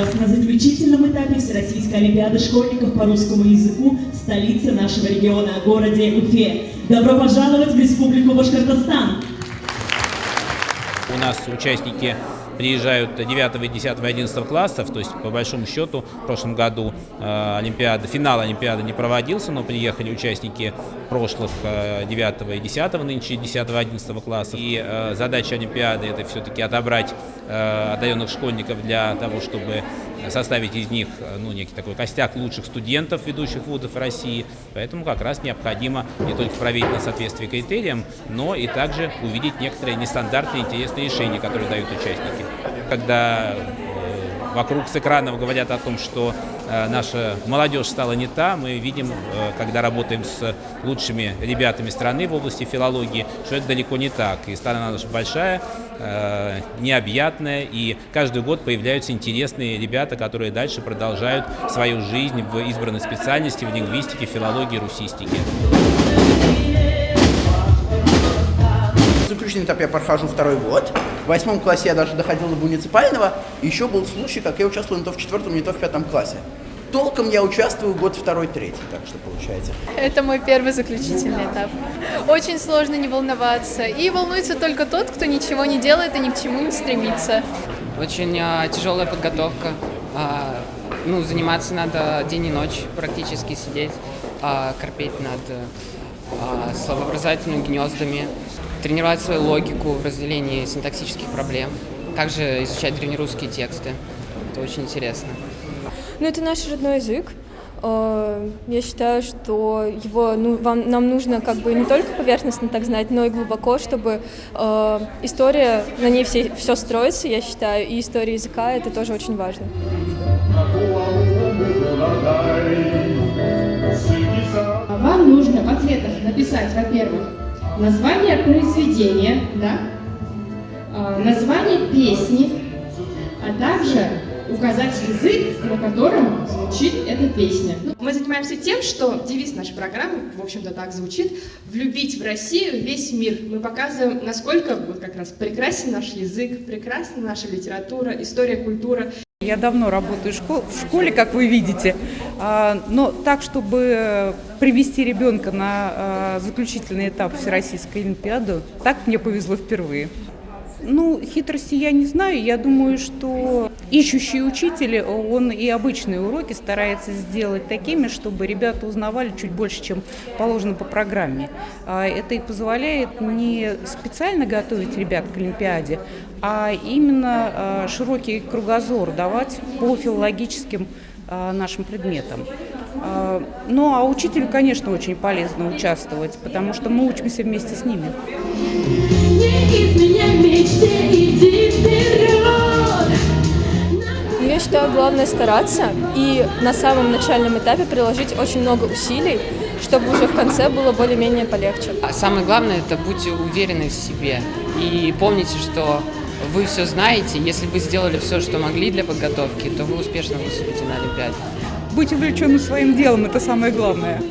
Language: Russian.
вас на заключительном этапе Всероссийской олимпиады школьников по русскому языку в столице нашего региона, городе Уфе. Добро пожаловать в Республику Башкортостан! У нас участники приезжают 9, 10, 11 классов, то есть по большому счету в прошлом году финал Олимпиады не проводился, но приехали участники прошлых 9 и 10, нынче 10, 11 классов. И задача Олимпиады — это все-таки отобрать одаренных школьников для того, чтобы составить из них некий такой костяк лучших студентов ведущих вузов России. Поэтому как раз необходимо не только проверить на соответствие критериям, но и также увидеть некоторые нестандартные интересные решения, которые дают участники. Когда вокруг с экранов говорят о том, что наша молодежь стала не та, мы видим, когда работаем с лучшими ребятами страны в области филологии, что это далеко не так. И страна наша большая, необъятная, и каждый год появляются интересные ребята, которые дальше продолжают свою жизнь в избранной специальности, в лингвистике, филологии, русистике. Заключительный этап я прохожу второй год. В 8 классе я даже доходил до муниципального. Еще был случай, как я участвовал не то в 4, не то в 5 классе. Толком я участвую год 2, 3, так что получается. Это мой первый заключительный этап. Очень сложно не волноваться. И волнуется только тот, кто ничего не делает и ни к чему не стремится. Очень тяжелая подготовка. Заниматься надо день и ночь, практически сидеть, корпеть над словообразовательными гнездами, тренировать свою логику в разделении синтаксических проблем, также изучать древнерусские тексты. Это очень интересно. Это наш родной язык. Я считаю, что его нам нужно не только поверхностно так знать, но и глубоко, чтобы история, на ней все строится, я считаю, и история языка — это тоже очень важно. Вам нужно в ответах написать, во-первых, название произведения, название песни, а также указать язык, на котором звучит эта песня. Мы занимаемся тем, что девиз нашей программы, в общем-то, так звучит: «Влюбить в Россию весь мир». Мы показываем, насколько как раз прекрасен наш язык, прекрасна наша литература, история, культура. Я давно работаю в школе, как вы видите, но так, чтобы привести ребенка на заключительный этап Всероссийской олимпиады, так мне повезло впервые. Хитрости я не знаю. Я думаю, что ищущий учитель, он и обычные уроки старается сделать такими, чтобы ребята узнавали чуть больше, чем положено по программе. Это и позволяет не специально готовить ребят к олимпиаде, а именно широкий кругозор давать по филологическим нашим предметам. А учителю, конечно, очень полезно участвовать, потому что мы учимся вместе с ними. Я считаю, главное стараться и на самом начальном этапе приложить очень много усилий, чтобы уже в конце было более-менее полегче. Самое главное — это будьте уверены в себе и помните, что вы все знаете. Если вы сделали все, что могли для подготовки, то вы успешно выступите на Олимпиаде. Быть увлеченным своим делом — это самое главное.